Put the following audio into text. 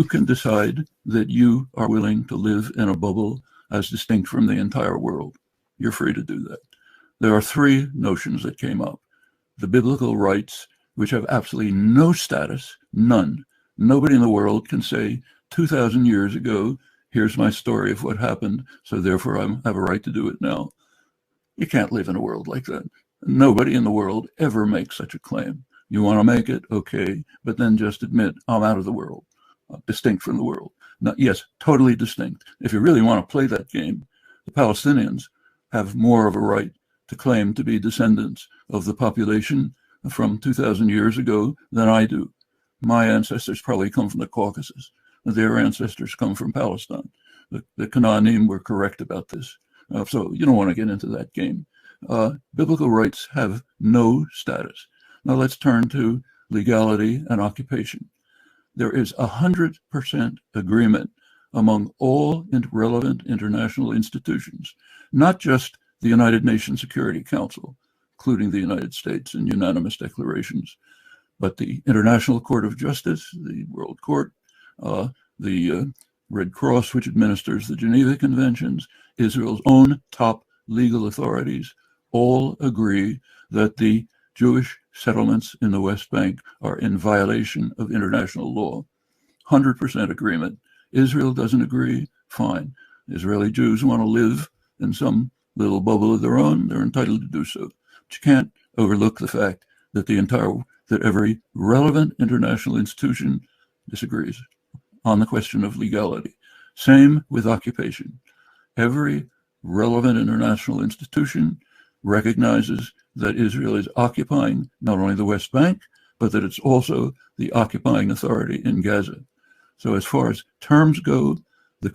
You can decide that you are willing to live in a bubble as distinct from the entire world. You're free to do that. There are three notions that came up. The biblical rights, which have absolutely no status, none. Nobody in the world can say 2,000 years ago, here's my story of what happened, so therefore I have a right to do it now. You can't live in a world like that. Nobody in the world ever makes such a claim. You want to make it, okay, but then just admit I'm out of the world, distinct from the world. Now, yes, totally distinct. If you really want to play that game, the Palestinians have more of a right to claim to be descendants of the population from 2,000 years ago than I do. My ancestors probably come from the Caucasus. Their ancestors come from Palestine. The Canaanim were correct about this. So you don't want to get into that game. Biblical rights have no status. Now let's turn to legality and occupation. There is 100% agreement among all relevant international institutions, not just the United Nations Security Council, including the United States in unanimous declarations, but the International Court of Justice, the World Court, the Red Cross, which administers the Geneva Conventions, Israel's own top legal authorities, all agree that the Jewish settlements in the West Bank are in violation of international law. 100% agreement. Israel doesn't agree, fine. Israeli Jews want to live in some little bubble of their own, they're entitled to do so. But you can't overlook the fact that that every relevant international institution disagrees on the question of legality. Same with occupation. Every relevant international institution recognizes that Israel is occupying not only the West Bank, but that it's also the occupying authority in Gaza. So as far as terms go, the